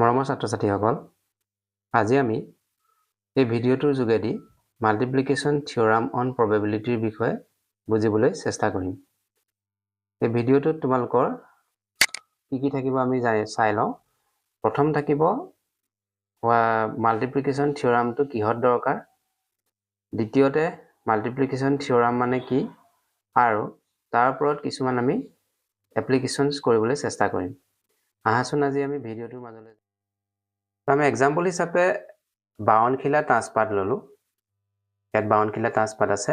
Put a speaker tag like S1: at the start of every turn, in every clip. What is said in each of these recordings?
S1: মৰমৰ ছাত্ৰ-ছাত্ৰীসকল, আজি আমি এই ভিডিঅ'টোৰ যোগেদি মাল্টিপ্লিকেশ্যন থিওৰাম অন প্ৰবেবিলিটিৰ বিষয়ে বুজিবলৈ চেষ্টা কৰিম। এই ভিডিঅ'টোত তোমালোকৰ কি থাকিব আমি চাই লওঁ। প্ৰথম থাকিব মাল্টিপ্লিকেশ্যন থিওৰামটো কিহত দৰকাৰ, দ্বিতীয়তে মাল্টিপ্লিকেশ্যন থিওৰাম মানে কি, আৰু তাৰ ওপৰত কিছুমান আমি এপ্লিকেশ্যনছ কৰিবলৈ চেষ্টা কৰিম। আহাচোন আজি আমি ভিডিঅ'টোৰ মাজলৈ। আমি এক্সাম্পল হিচাপে 52খিলা তাঁজপাত ললোঁ। ইয়াত 52খিলা তাঁজপাত আছে।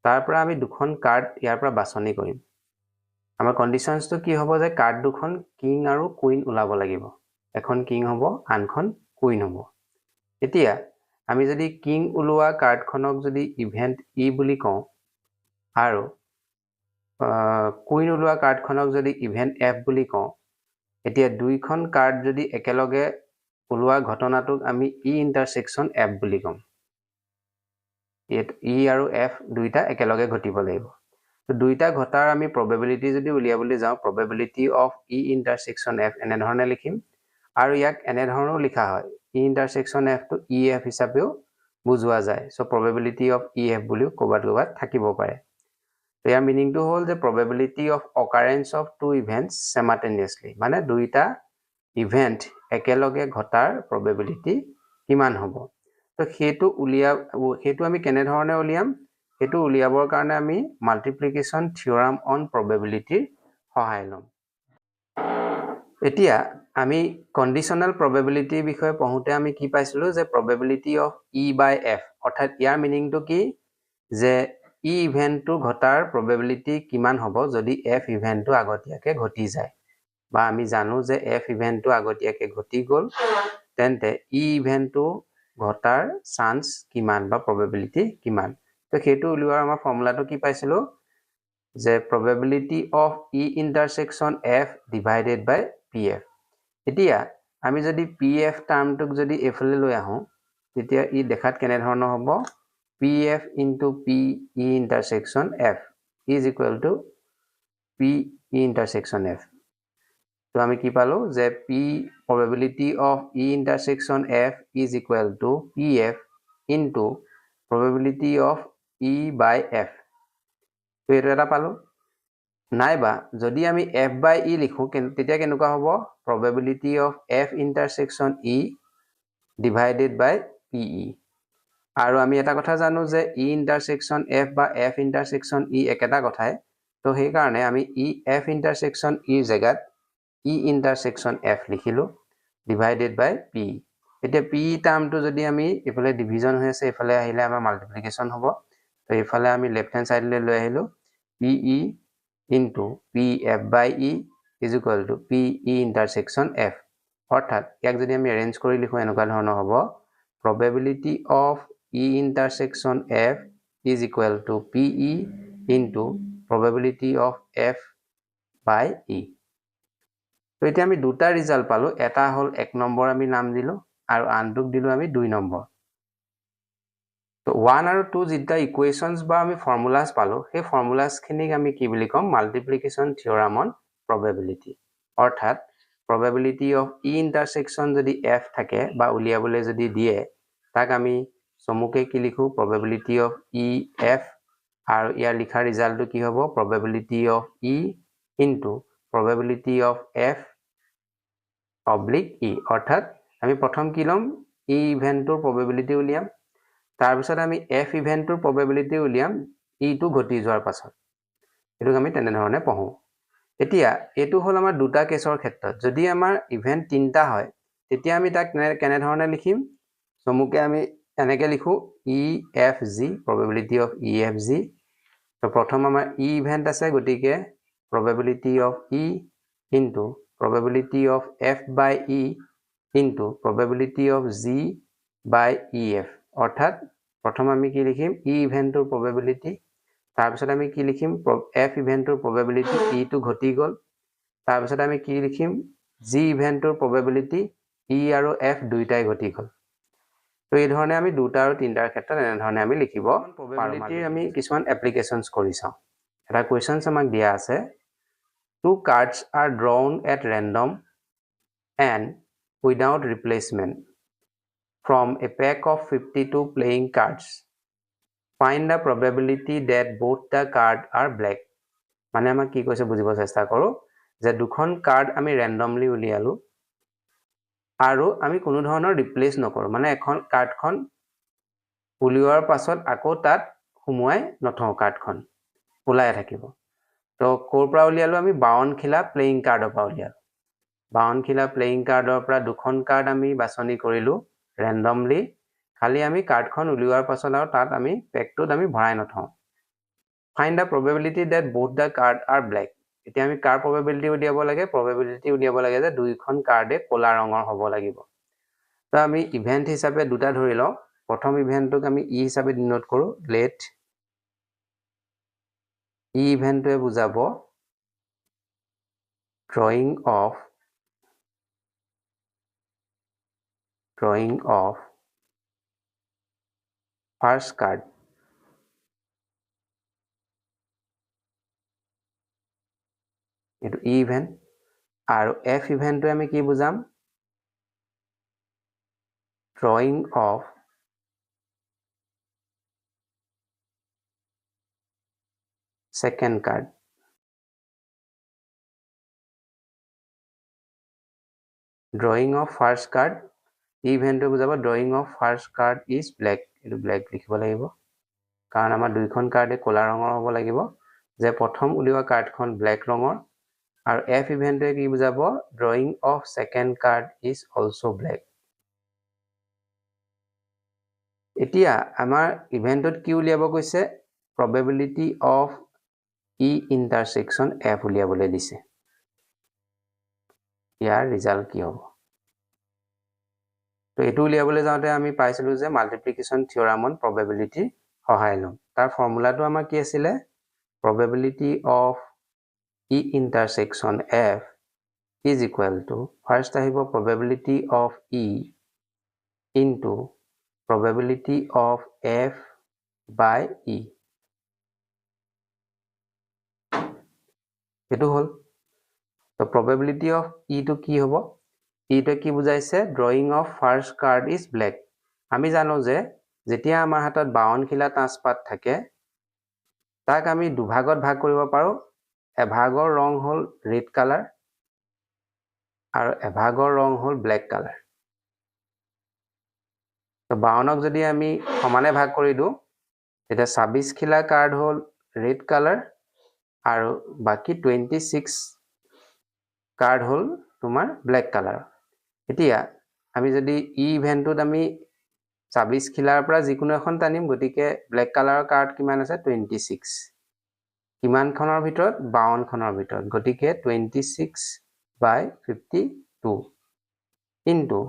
S1: তাৰ পৰা আমি দুখন কাৰ্ড ইয়াৰ পৰা বাছনি কৰিম। আমাৰ কণ্ডিশ্যনছটো কি হ'ব যে কাৰ্ড দুখন কিং আৰু কুইন ওলাব লাগিব। এখন কিং হ'ব, আনখন কুইন হ'ব। এতিয়া আমি যদি কিং ওলোৱা কাৰ্ডখনক যদি ইভেণ্ট ই বুলি কওঁ আৰু কুইন ওলোৱা কাৰ্ডখনক যদি ইভেণ্ট এফ বুলি কওঁ, এতিয়া দুইখন কাৰ্ড যদি একেলগে ওলোৱা ঘটনাটোক আমি ই ইণ্টাৰছেকশ্যন এফ বুলি ক'ম। ই আৰু এফ দুইটা একেলগে ঘটিব লাগিব। তো দুইটা ঘটাৰ আমি প্ৰবেবিলিটি যদি উলিয়াবলৈ যাওঁ, probability of E intersection F এনেধৰণে লিখিম, আৰু ইয়াক এনেধৰণেও লিখা হয়, ই ইণ্টাৰছেকশ্যন এফটো ই এফ হিচাপেও বুজোৱা যায়। So' probability of E F বুলিও ক'ৰবাত থাকিব পাৰে। তো ইয়াৰ মিনিংটো হ'ল যে probability of occurrence of two events simultaneously, মানে দুইটা ইভেণ্ট একেলগে ঘটাৰ প্ৰবেবিলিটি কিমান হ'ব। তো সেইটো আমি কেনেধৰণে উলিয়াম, সেইটো উলিয়াবৰ কাৰণে আমি মাল্টিপ্লিকেশ্যন থিওৰাম অন প্ৰবেবিলিটিৰ সহায় ল'ম। এতিয়া আমি কণ্ডিশ্যনেল প্ৰবেবিলিটিৰ বিষয়ে পঢ়োঁতে আমি কি পাইছিলোঁ যে probability of E by F, অৰ্থাৎ ইয়াৰ মিনিংটো কি যে ই ইভেণ্টটো ঘটাৰ প্ৰবেবিলিটি কিমান হ'ব যদি এফ ইভেণ্টটো আগতীয়াকৈ ঘটি যায়, বা আমি জানো যে এফ ইভেণ্টটো আগতীয়াকৈ ঘটি গ'ল, তেন্তে ই ইভেণ্টটো ঘটাৰ চান্স কিমান বা প্ৰবেবিলিটি কিমান। তো সেইটো উলিওৱাৰ আমাৰ ফৰ্মুলাটো কি পাইছিলোঁ যে probability of E intersection F divided by P F. এতিয়া আমি যদি পি এফ টাৰ্মটোক যদি এইফালে লৈ আহোঁ, তেতিয়া ই দেখাত কেনেধৰণৰ হ'ব, P F into P E intersection F is equal to P E intersection F. তো আমি কি পালোঁ যে P probability of E intersection F is equal to P F into probability of E by F. তো এইটো এটা পালোঁ। নাইবা যদি আমি এফ বাই ই লিখোঁ, তেতিয়া কেনেকুৱা হ'ব, probability of F intersection E divided by P E. আৰু আমি এটা কথা জানো যে ই ইণ্টাৰছেকশ্যন এফ বা এফ ইণ্টাৰছেকশ্যন ই একেটা কথাই। তো সেইকাৰণে আমি এফ ইণ্টাৰছেকশ্যন ইৰ জেগাত ই ইণ্টাৰছেকশ্যন এফ লিখিলোঁ ডিভাইডেড বাই পি ই। এতিয়া পি ই টাৰ্মটো যদি আমি এইফালে ডিভিজন হৈ আছে, এইফালে আহিলে আমাৰ মাল্টিপ্লিকেশ্যন হ'ব। তো এইফালে আমি লেফ্ট হেণ্ড ছাইডলৈ লৈ আহিলোঁ, P E into P F by E is equal to P E intersection F. অৰ্থাৎ ইয়াক যদি আমি এৰেঞ্জ কৰি লিখোঁ, এনেকুৱা ধৰণৰ হ'ব, probability of E intersection F is equal to P E into probability of F by E. তো এতিয়া আমি দুটা ৰিজাল্ট পালোঁ। এটা হ'ল 1 নম্বৰ আমি নাম দিলোঁ, আৰু আনটোক দিলোঁ আমি 2 নম্বৰ। তো 1 আৰু 2 যিটা ইকুৱেশ্যনছ বা আমি ফৰ্মুলাছ পালোঁ, সেই ফৰ্মুলাছখিনিক আমি কি বুলি ক'ম, মাল্টিপ্লিকেশ্যন থিওৰাম অন প্ৰবেবিলিটি। অৰ্থাৎ প্ৰবেবিলিটি অফ ই ইণ্টাৰছেকশ্যন যদি এফ থাকে বা উলিয়াবলৈ যদি দিয়ে, তাক আমি চমুকৈ কি লিখোঁ, প্ৰবেবিলিটি অফ ই এফ, আৰু ইয়াৰ লিখা ৰিজাল্টটো কি হ'ব, probability of E into probability of F oblique E. অৰ্থাৎ আমি প্ৰথম কি ল'ম, ই ইভেণ্টটোৰ প্ৰবেবিলিটি উলিয়াম, তাৰপিছত আমি এফ ইভেণ্টটোৰ প্ৰবেবিলিটি উলিয়াম ইটো ঘটি যোৱাৰ পাছত। এইটোক আমি তেনেধৰণে পঢ়োঁ। এতিয়া এইটো হ'ল আমাৰ দুটা কেছৰ ক্ষেত্ৰত। যদি আমাৰ ইভেণ্ট 3টা হয়, তেতিয়া আমি তাক কেনেধৰণে লিখিম, চমুকৈ আমি এনেকৈ লিখোঁ, E F G, probability of E F G. তো প্ৰথম আমাৰ ই ইভেণ্ট আছে, গতিকে probability of E into probability of F by E into probability of G by E F. অৰ্থাৎ প্ৰথম আমি কি লিখিম, ই ইভেণ্টটোৰ প্ৰবেবিলিটি, তাৰপিছত আমি কি লিখিম, এফ ইভেণ্টটোৰ প্ৰবেবিলিটি, ইটো ঘটি গ'ল, তাৰপিছত আমি কি লিখিম, জি ইভেণ্টটোৰ প্ৰবেবিলিটি, ই আৰু এফ দুইটাই ঘটি গ'ল। তো এই ধৰণে আমি 2টা আৰু 3টাৰ ক্ষেত্ৰত এনেধৰণে আমি লিখিব প্ৰবেবিলিটিৰ আমি কিছুমান এপ্লিকেশ্যনছ কৰি চাওঁ। এটা কুৱেশ্যনছ আমাক দিয়া আছে, 2 cards are drawn at random and without replacement from a pack of 52 playing cards. Find the probability that both the cards are black. মানে আমাক কি কৈছে বুজিব চেষ্টা কৰো যে দুখন কাৰ্ড আমি randomly উলিয়ালো আৰু আমি কোনো ধৰণৰ ৰিপ্লেস নকৰো মানে এখন কাৰ্ডখন উলিওৱাৰ পাছত আকৌ তাত সুমুৱাই নথওঁ কাৰ্ডখন ওলাই থাকিব তো কোৰ পৰা উলিয়ালো আমি 52 খিলা প্লেইং কাৰ্ডৰ পৰা উলিয়ালো 52 খিলা প্লেইং কাৰ্ডৰ পৰা দুখন কাৰ্ড আমি বাছনি কৰিলো randomly খালি আমি কাৰ্ডখন উলিওৱাৰ পাছত আৰু তাত আমি পেকটোত আমি ভৰাই নথওঁ find the probability that both the cards are black এতিয়া আমি কাৰ probability উলিয়াব লাগে যে দুইখন কাৰ্ডে কলা ৰঙৰ হ'ব লাগিব তো আমি ইভেন্ট হিচাপে দুটা ধৰি লওঁ প্ৰথম ইভেন্টটোক আমি ই হিচাপে ডিনোট কৰো let ই ইভেন্টটোৱে বুজাব drawing of first card এটো ই ইভেন্ট আৰু এফ ইভেন্টটোৱে আমি কি বুজাম drawing of second card drawing of first card ইভেন্টটো বুজাব drawing of first card is black এটো black লিখিব লাগিব কাৰণ আমাৰ দুইখন কাৰ্ডে কলা ৰঙৰ হ'ব লাগিব যে প্ৰথম উলিওৱা কাৰ্ডখন black ৰঙৰ আৰু এফ ইভেন্টটোৱে কি বুজাব drawing of second card is also black এতিয়া আমাৰ ইভেন্টত কি উলিয়াব কৈছে probability of E intersection F উলিয়াবলৈ দিছে ইয়াৰ ৰিজাল্ট কি হ'ব তো এটো উলিয়াবলৈ যাওঁতে আমি পাইছিলো যে মাল্টিপ্লিকেশন থিওৰাম অন probability সহায় লম তাৰ ফৰ্মুলাটো আমাৰ কি আছিল probability of E intersection F is equal to first আহিব probability of E into probability of F by E এটো হল তো probability of E to কি হ'ব E to কি বুজাইছে drawing of first card is black আমি জানো যে যেতিয়া আমাৰ হাতত 52 খিলা তাঁজপাত থাকে তাক আমি দুভাগত ভাগ কৰিব পাৰো এভাগৰ ৰং হল ৰেড কালাৰ আৰু এভাগৰ ৰং হল ব্ল্যাক কালাৰ তো 52ক যদি আমি সমানে ভাগ কৰি দিও এটা 26 খিলা কাৰ্ড হল ৰেড কালাৰ আৰু বাকি 26 কাৰ্ড হল তোমাৰ ব্ল্যাক কালাৰ এতিয়া আমি যদি ই ইভেন্টত আমি 26 খিলাৰ পৰা যিকোনো এখন টানিম গতিকে ব্ল্যাক কালাৰৰ কাৰ্ড কিমান আছে 26 কিমান খনৰ ভিতৰত 52 খনৰ ভিতৰত গতিকে 26/52 ইনটু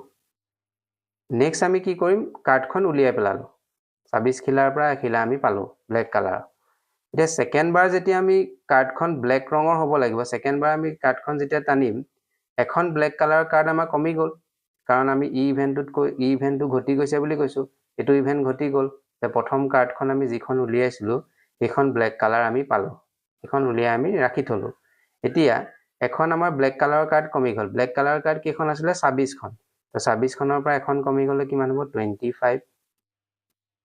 S1: নেক্সট আমি কি কৰিম কাৰ্ডখন উলিয়াই পেলালো 26 খিলাৰ পৰা খিলা আমি পালো ব্ল্যাক কালাৰ এতিয়া সেকেন্ড বাৰ যেতিয়া আমি কাৰ্ডখন ব্ল্যাক ৰঙৰ হ'ব লাগিব সেকেন্ড বাৰ আমি কাৰ্ডখন যেতিয়া টানিম এখন ব্ল্যাক কালাৰ কাৰ্ড আমাৰ কমি গল কাৰণ আমি ই ইভেন্টটো ঘটি গৈছে বুলি কৈছো এটো ইভেন্ট ঘটি গল তে প্ৰথম কাৰ্ডখন আমি যিখন উলিয়াইছিলো এখন ব্ল্যাক কালাৰ আমি পালো এখন উলিয়াই আমি ৰাখি থলো এতিয়া এখন আমাৰ ব্ল্যাক কালাৰৰ কাৰ্ড কমি গল ব্ল্যাক কালাৰৰ কাৰ্ড কিখন আছিল 26 খন তো 26 খনৰ পৰা এখন কমি গলে কিমান হ'ব 25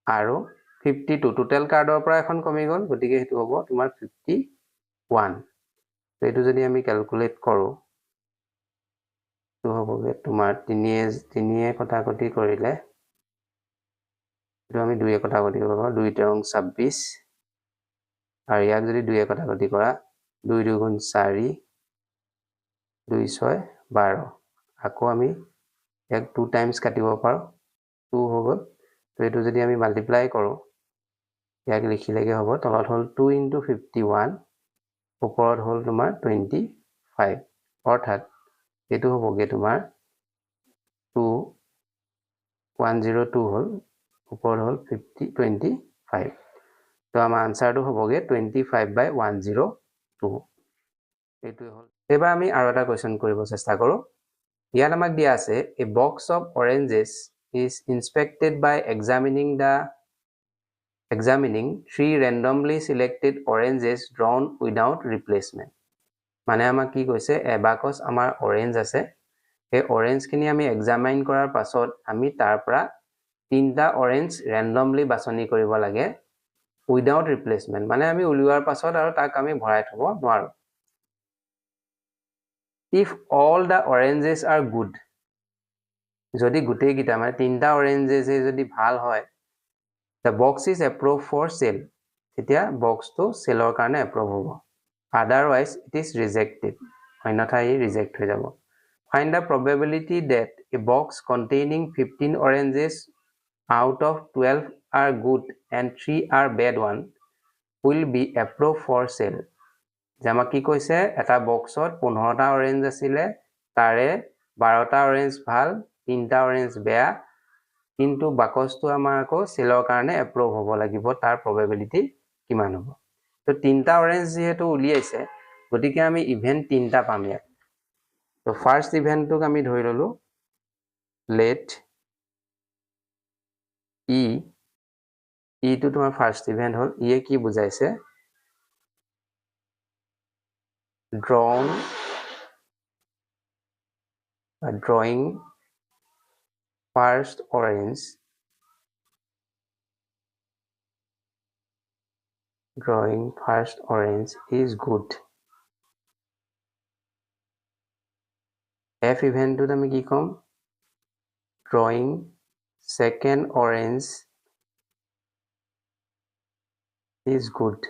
S1: আৰু 52 টোটাল কাৰ্ডৰ পৰা এখন কমি গল গতিকে হেতু হ'ব তোমাৰ 51 তো এটো যদি আমি ক্যালকুলেট কৰো তো হ'বগে তোমাৰ 3 কটাকটি কৰিলে তো আমি 2 কটাকটি কৰিব 2 ৰং 26 আৰু ইয়াক যদি 2 কটাকটি কৰা 2 2 4 2 6 12 আকৌ আমি ইয়াক 2 টাইমছ কাটিব পাৰো 2 হৈ গল তো এটো যদি আমি মাল্টিপ্লাই কৰো ইয়াক লিখিলেগে হ'ব তলত হল 2 * 51 ওপৰত হল তোমাৰ 25 অৰ্থাৎ এটো হ'বগে তোমাৰ 2102 হল ওপৰত হল 25 তো আমাৰ আনসাৰটো হ'বগে 25/102 এটো হল এবাৰ আমি আৰু এটা কোৱেশ্চন কৰিব চেষ্টা কৰো ইয়াত আমাক দিয়া আছে a box of oranges is inspected by examining 3 randomly selected oranges drawn without replacement মানে আমাক কি কৈছে এবাকস আমাৰ অৰেঞ্জ আছে এই অৰেঞ্জখিনি আমি এক্সামাইন কৰাৰ পাছত আমি তাৰ পৰা 3টা অৰেঞ্জ ৰেণ্ডমলি বাছনি কৰিব লাগে উইদাউট ৰিপ্লেচমেন্ট মানে আমি উলিওৱাৰ পাছত আৰু তাক আমি ভৰাই থব নোৱাৰো if all the oranges are good যদি গুটেই গিটা মানে 3টা oranges যদি ভাল হয় the box is approved for sale তেতিয়া বক্সটো সেলৰ কাৰণে এপ্ৰুভ হ'ব otherwise it is rejected অন্যথা ই ৰিজেক্ট হৈ যাব find the probability that a box containing 15 oranges out of 12 are good and 3 are bad one will be approved for sale জামা কি কৈছে এটা বক্সত 15টা অৰেঞ্জ আছিল তাৰে 12টা অৰেঞ্জ ভাল 3টা অৰেঞ্জ বেয়া কিন্তু বাকসটো আমাৰ আকৌ সেলৰ কাৰণে এপ্ৰুভ হ'ব লাগিব তাৰ probability কিমান হ'ব তো 3টা অৰেঞ্জ যেহেতু উলিয়াইছে গতিকে আমি ইভেন্ট 3টা পাম ইয়াত তো ফাৰ্স্ট ইভেন্টটোক আমি ধৰি ললো let e to তোমাৰ ফাৰ্স্ট ইভেন্ট হল ইয়ে কি বুজাইছে drawing first orange is good f event to আমি কি কম drawing second orange is good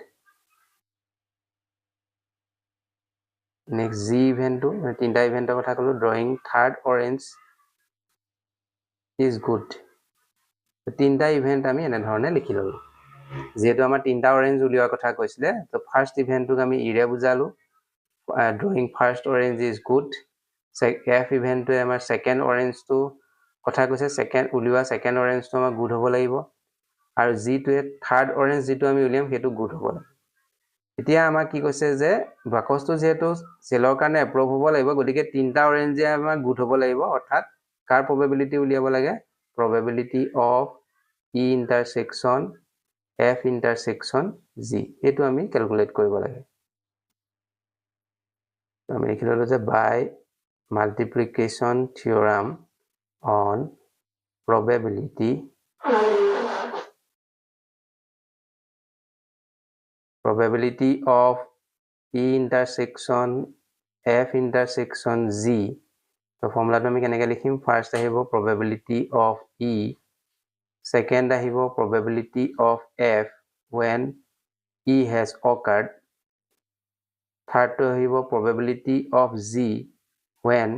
S1: next z event to তিনটা ইভেন্টৰ কথা কলো drawing third orange is good তিনটা ইভেন্ট আমি এনে ধৰণে লিখি ললো যেহেতু আমাৰ তিনটা অৰেঞ্জ উলিওৱাৰ কথা কৈছিলে তো ফাৰ্স্ট ইভেন্টটোক আমি ইৰে বুজালো drawing first orange is good f ইভেন্টটোৱে আমাৰ সেকেন্ড অৰেঞ্জটো কথা কৈছে সেকেন্ড উলিওৱা সেকেন্ড অৰেঞ্জটো আমাৰ গুড হ'ব লাগিব আৰু জিটোৱে থাৰ্ড অৰেঞ্জ যেটো আমি উলিয়াম হেতু গুড হ'ব লাগিব এতিয়া আমাৰ কি কৈছে যে বাকসটো যেহেতু সেলৰ কাৰণে এপ্ৰুভ হ'ব লাগিব গতিকে তিনটা অৰেঞ্জে আমাৰ গুড হ'ব লাগিব অৰ্থাৎ কাৰ probability উলিয়াব লাগে probability of e intersection f intersection z এটো আমি ক্যালকুলেট কৰিব লাগে আমি লিখি ললো যে by multiplication theorem on probability of e intersection f intersection z তো ফৰ্মুলাটো আমি কেনেকৈ লিখিম ফাৰ্স্ট আহিব probability of e second আহিব probability of f when e has occurred third to আহিব probability of z when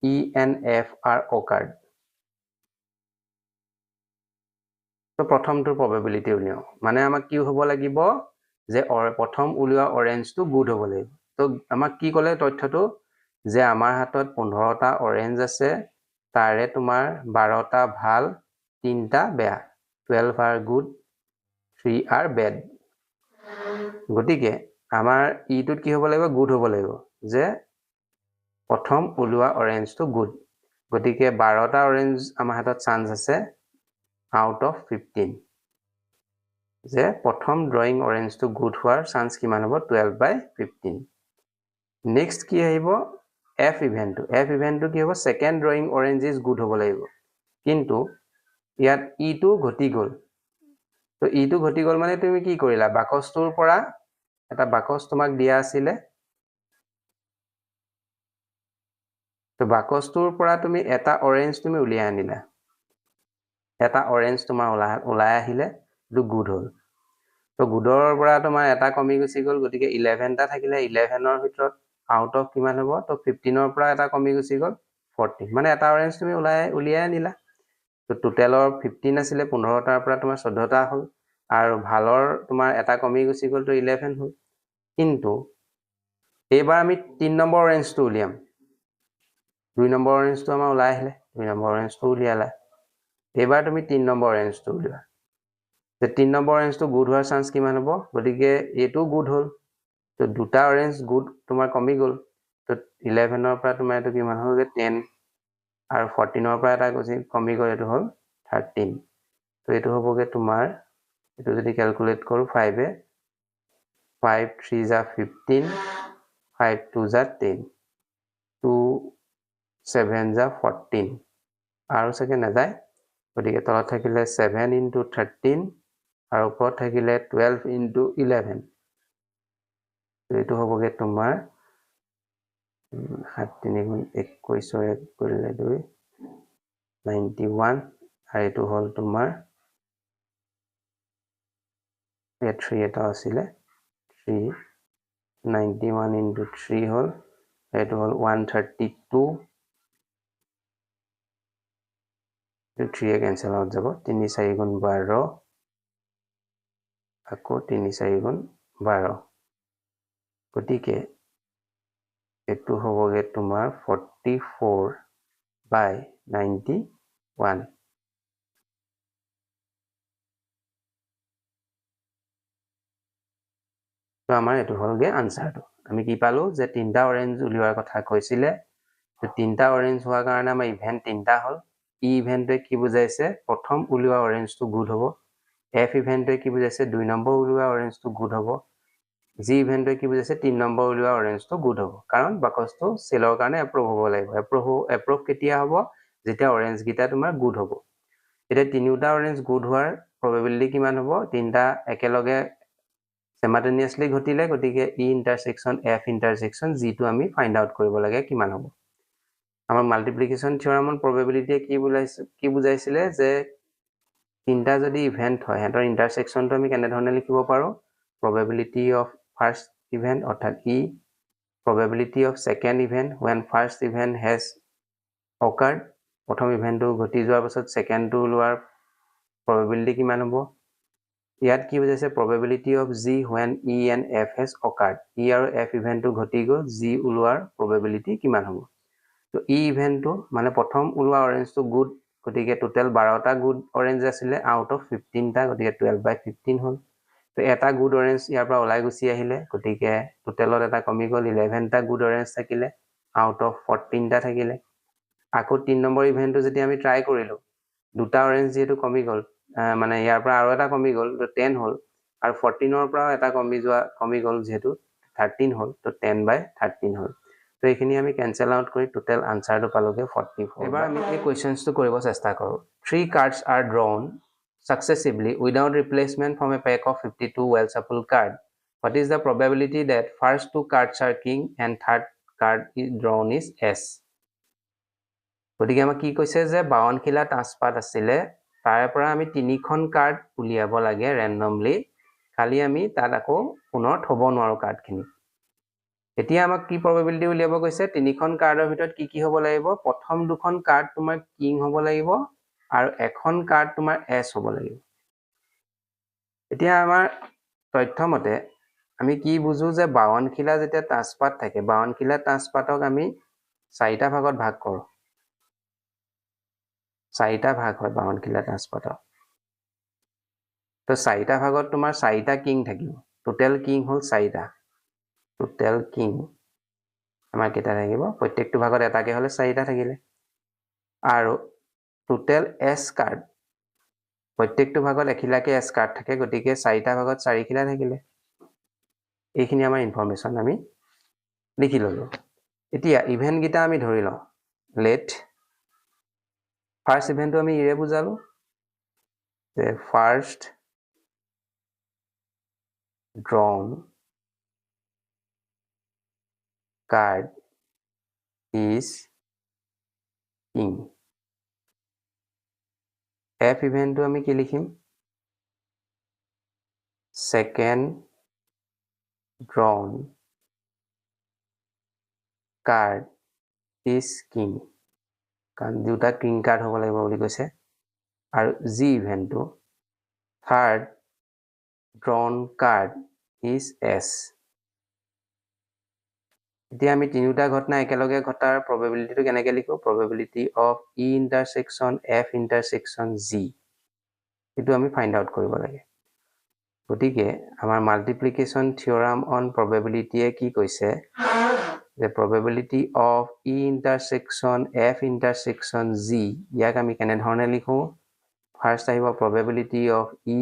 S1: e and f are occurred তো প্ৰথমটোৰ probability উলিয়াও মানে আমাক কি হ'ব লাগিব যে প্ৰথম উলিওৱা অৰেঞ্জটো গুড হ'ব লাগিব তো আমাক কি ক'লে তথ্যটো যে আমাৰ হাতত 15টা অৰেঞ্জ আছে তাৰে তোমাৰ 12টা ভাল 3টা বেয়া 12 are good 3 are bad গতিকে আমাৰ ইটোত কি হ'ব লাগিব গুড হ'ব লাগিব যে প্ৰথম উলিওৱা অৰেঞ্জটো গুড গতিকে 12টা অৰেঞ্জ আমাৰ হাতত চান্স আছে out of 15 যে প্ৰথম ড্ৰয়িং অৰেঞ্জটো গুড হোৱাৰ চান্স কিমান হ'ব 12/15 নেক্সট কি আহিব f ইভেন্টটো কি হ'ব second drawing orange is good হ'ব লাগিব কিন্তু ইয়াত ই2 ঘটি গল তো ই2 ঘটি গল মানে তুমি কি কৰিলা বাকসটোৰ পৰা এটা বাকস তোমাক দিয়া আছিল তো বাকসটোৰ পৰা তুমি এটা অৰেঞ্জ তুমি উলিয়াই আনিলা এটা অৰেঞ্জ তোমাৰ ওলাই আহিলে দু গুড হল তো গুডৰ পৰা তোমাৰ এটা কমি গুছি গল গতিকে 11 টা থাকিলে 11ৰ ভিতৰত আউট অফ কিমান হ'ব তো 15ৰ পৰা এটা কমি গুছি গল 14 মানে এটা অৰেঞ্জ তুমি উলিয়াই আনিলা তো টোটালৰ 15 আছিল 15টাৰ পৰা তোমাৰ 14টা হল আৰু ভালৰ তোমাৰ এটা কমি গুছি গল তো 11 হল কিন্তু এবাৰ আমি 3 নম্বৰ অৰেঞ্জটো উলিয়াম 2 নম্বৰ অৰেঞ্জটো আমাৰ ওলাই আহিলে 2 নম্বৰ অৰেঞ্জটো উলিয়ালা এবাৰ তুমি 3 নম্বৰ অৰেঞ্জটো উলিয়া যে 3 নম্বৰ অৰেঞ্জটো গুড হোৱাৰ চান্স কিমান হ'ব গতিকে এটো গুড হল তো দুটা অৰেঞ্জ গুড তোমাৰ কমি গল তো 11ৰ পৰা তোমাৰ এটো কিমান হ'লগে 10 আৰু 14ৰ পৰা এটা কমি গল এটো হল 13 তো এটো হ'বগে তোমাৰ এটো যদি ক্যালকুলেট কৰো 5 এ 5 3 যা 15 5 2 যা 10 2 7 যা 14 আৰু সকে নাযায় গতিকে তলত থাকিলে 7 into 13 আৰু ওপৰত থাকিলে 12 into 11 এইটো হ'বগে তোমাৰ 7 3 গুণ 21 1 কৰিলে 2 91 আৰু এইটো হ'ল তোমাৰ 3 এটা আছিলে 3 91 into 3 হ'ল এইটো হ'ল 132 3 কেনসেল আউট যাব 3 4 গুণ 12 আকৌ 3 4 গুণ 12 গতিকে এইটো হ'বগে তোমাৰ 44 by 91 তো আমাৰ এইটো হ'লগে আনসাৰটো আমি কি পালো যে তিনটা অৰেঞ্জ উলিওৱাৰ কথা কৈছিলে তো তিনটা অৰেঞ্জ হোৱাৰ কাৰণে আমাৰ ইভেন্ট তিনটা হ'ল ই ইভেন্টে কি বুজাইছে প্ৰথম উলিওৱা অৰেঞ্জটো গুড হ'ব এফ ইভেন্টে কি বুজাইছে 2 নম্বৰ উলিওৱা অৰেঞ্জটো গুড হ'ব জি ইভেন্টে কি বুজাইছে 3 নম্বৰ উলিওৱা অৰেঞ্জটো গুড হ'ব কাৰণ বাকসটো সেলৰ কাৰণে এপ্ৰুভ হ'ব লাগিব এপ্ৰুভ কেতিয়া হ'ব যেতিয়া অৰেঞ্জ গিটা তোমাৰ গুড হ'ব এতিয়া তিনিটা অৰেঞ্জ গুড হোৱাৰ প্ৰবেবিলিটি কিমান হ'ব তিনটা একেলগে simultaneously ঘটিলে গতিকে ই ইন্টাৰসেকশন এফ ইন্টাৰসেকশন জি টো আমি ফাইন্ড আউট কৰিব লাগে কিমান হ'ব আমাৰ মাল্টিপ্লিকেশন থিওৰামৰ প্ৰবেবিলিটি কি বুজাইছিলে যে তিনটা যদি ইভেন্ট হয় হেতৰ ইন্টাৰসেকশনটো আমি কেনে ধৰণে লিখিব পাৰো probability of first event অৰ্থাৎ ই probability of second event when first event has occurred প্ৰথম ইভেন্টটো ঘটি যোৱাৰ পাছত সেকেন্ডটো লোৱাৰ probability কিমান হ'ব ইয়াত কি বুজাইছে probability of g when e and f has occurred e আৰু f ইভেন্টটো ঘটি গ'ল g উলোৱাৰ probability কিমান হ'ব তো ই ইভেন্টটো মানে প্ৰথম উলোৱা অৰেঞ্জটো গুড গতিকে টোটাল 12টা গুড অৰেঞ্জ আছিল আউট অফ 15টা গতিকে 12/15 হ'ল তো এটা গুড অৰেঞ্জ ইয়াৰ পৰা ওলাই গুছি আহিলে গতিকে টোটালত এটা কমি গ'ল 11টা গুড অৰেঞ্জ থাকিলে আউট অফ 14টা থাকিলে আকৌ 3 নম্বৰ ইভেন্টটো যদি আমি ট্ৰাই কৰিলো দুটা অৰেঞ্জ যেটো কমি গ'ল মানে ইয়াৰ পৰা আৰু এটা কমি গ'ল তো 10 হ'ল আৰু 14ৰ পৰা এটা কমি গ'ল যেটো 13 হ'ল তো 10/13 হ'ল তো এইখিনি আমি ক্যান্সেল আউট কৰি টোটাল আনসাৰটো পালোগে 44 এবাৰ আমি এই কোৱেশ্চনটো কৰিব চেষ্টা কৰো 3 cards are drawn successively without replacement from a pack of 52 well shuffled cards what is the probability that first two cards are king and third card is drawn is s গতিকে আমাৰ কি কৈছে যে 52 খিলা তাছপাত আছিলে তাৰে পৰা আমি তিনিখন কাৰ্ড উলিয়াব লাগে ৰেন্ডমলি খালি আমি তাত আকৌ পুনৰ থব নোৱাৰো কাৰ্ডখিনি এতিয়া আমাক কি প্ৰবাবিলিটি উলিয়াব কৈছে তিনিখন কাৰ্ডৰ ভিতৰত কি হ'ব লাগিব প্ৰথম দুখন কাৰ্ড তোমাৰ কিং হ'ব লাগিব আৰু এখন কাৰ্ড তোমাৰ এছ হ'ব লাগিব এতিয়া আমাৰ তথ্যমতে আমি কি বুজো যে 52 খিলা যেতিয়া তাছপাত থাকে 52 খিলা তাছপাতক আমি চাৰিটা ভাগত ভাগ কৰো চাৰিটা ভাগ হয় 52 খিলা তাছপাতক তো চাৰিটা ভাগত তোমাৰ চাৰিটা কিং থাকিব টোটাল কিং হ'ল চাৰিটা টোটাল কিং আমাৰ কেইটা থাকিব প্ৰত্যেকটো ভাগত এটাকে হলে চাৰিটা থাকিলে আৰু টোটাল এছ কাৰ্ড প্ৰত্যেকটো ভাগত এখিলাকে এছ কাৰ্ড থাকে গতিকে চাৰিটা ভাগত চাৰিখিলা থাকিলে এইখিনি আমাৰ ইনফৰমেশন আমি লিখি ললো এতিয়া ইভেন্ট গিটা আমি ধৰি লওঁ লেট ফাৰ্স্ট ইভেন্টটো আমি ইৰে বুজালো যে first drawn card is king f ইভেন্টটো আমি কি লিখিম second drawn card is king কাৰণ দুটা কিং কাৰ্ড হ'ব লাগিব বুলি কৈছে আৰু G ইভেন্টটো third drawn card is s এতিয়া আমি তিনিটা ঘটনা একেলগে ঘটাৰ probability কেনেকৈ লিখো probability of e intersection f intersection g এটো আমি ফাইন্ড আউট কৰিব লাগে গতিকে আমাৰ মাল্টিপ্লিকেশন থিওৰাম অন probability এ কি কৈছে the probability of e intersection f intersection g ইয়াক আমি কেনে ধৰণে লিখো ফাৰ্স্ট আহিব probability of e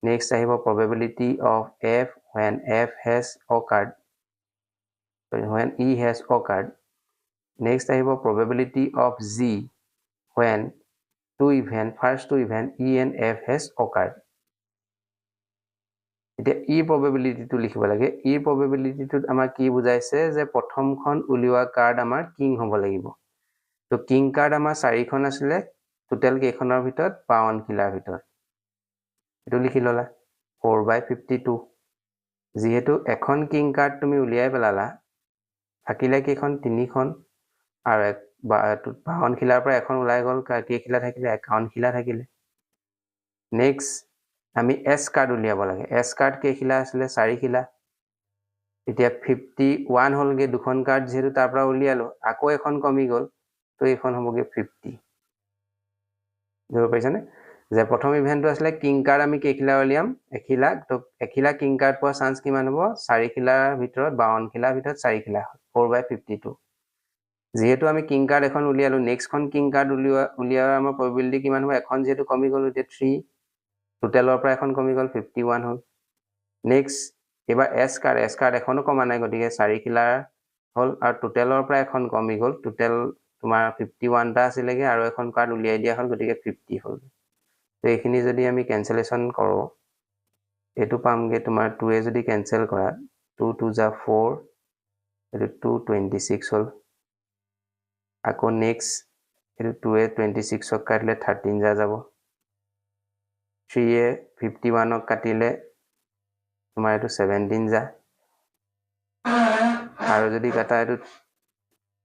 S1: next আহিব probability of f when f has occurred when e has occurred next আহিব probability of G when first two event E and F has occurred. এতিয়া E probability লিখিব লাগে E probability আমাৰ কি বুজাইছে যে প্ৰথমখন উলিওৱা কাৰ্ড আমাৰ কিং হ'ব লাগিব তো কিং কাৰ্ড আমাৰ 4খন আছিলে টোটাল কেইখনৰ ভিতৰত 52 খিলাৰ ভিতৰত এটো লিখি ললা 4/52 যেহেতু এখন কিং কাৰ্ড তুমি উলিয়াই পেলালা থাকিলে কেইখন 3খন আৰু 52 খিলাৰ পৰা এখন ওলাই গল কেই খিলা থাকিলে 51 খিলা থাকিলে নেক্সট আমি এস কাৰ্ড উলিয়াব লাগে এস কাৰ্ড কেই খিলা আছিলে 4 খিলা এতিয়া 51 হলগে দুখন কাৰ্ড যেহেতু তাৰ পৰা উলিয়ালো আকৌ এখন কমি গল তো এখন হ'বগে 50 বুজি পাইছানে যে প্ৰথম ইভেন্টটো আসলে কিং কাৰ্ড আমি কেখিলা উলিয়াম এখিলা তো এখিলা কিং কাৰ্ড পোৱা চান্স কিমান হ'ব 4 খিলাৰ ভিতৰত 52 খিলাৰ ভিতৰত 4 খিলা 4/52 যেহেতু আমি কিং কাৰ্ড এখন উলিয়ালো নেক্সটখন কিং কাৰ্ড উলিয়াৰ আমাৰ প্ৰবাবিলিটি কিমান হ'ব এখন যেহেতু কমি গল এতিয়া 3 টোটালৰ পৰা এখন কমি গল 51 হল নেক্সট এবাৰ এস কাৰ্ড এখনো কমা নাই গতিকে 4 খিলাৰ হল আৰু টোটালৰ পৰা এখন কমি গল টোটাল তোমাৰ 51 টা আছিলেগে আৰু এখন কাৰ্ড উলিয়াই দিয়া হল গতিকে 50 হল তো এইখিনি যদি আমি ক্যান্সেলেশন কৰো এটো পামগে তোমাৰ 2 এ যদি ক্যান্সেল কৰা 2 2 যা 4 এটো 226 হল আকৌ নেক্সট এটো 2 এ 26 ক কাটিলে 13 যা যাব 3 এ 51 ক কাটিলে তোমাৰ এটো 17 যা আৰু যদি কাটা এটো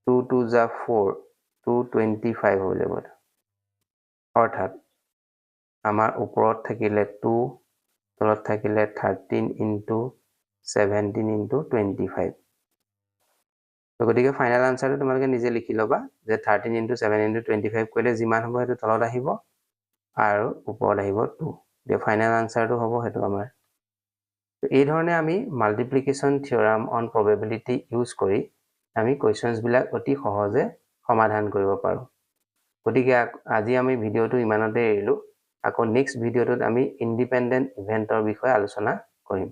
S1: 2 2 যা 4 225 হৈ যাব অৰ্থাৎ আমাৰ ওপৰত থাকিলে 2 তলত থাকিলে 13 into 17 into 25 তো গতিকে ফাইনাল আনসাৰটো তোমালোকে নিজে লিখি লবা যে 13 into 7 into 25 কৰিলে যিমান হ'ব সেইটো তলত আহিব আৰু ওপৰত আহিব 2 যে ফাইনাল আনসাৰটো হ'ব সেইটো আমাৰ তো এই ধৰণে আমি মাল্টিপ্লিকেশন থিওৰাম অন প্ৰবাবিলিটি ইউজ কৰি আমি কোৱেশ্চনছ বিলাক অতি সহজে সমাধান কৰিব পাৰো গতিকে আজি আমি ভিডিওটো ইমানতে এৰিলো আকৌ নেক্সট ভিডিওটোত আমি ইন্ডিপেন্ডেন্ট ইভেন্টৰ বিষয়ে আলোচনা কৰিম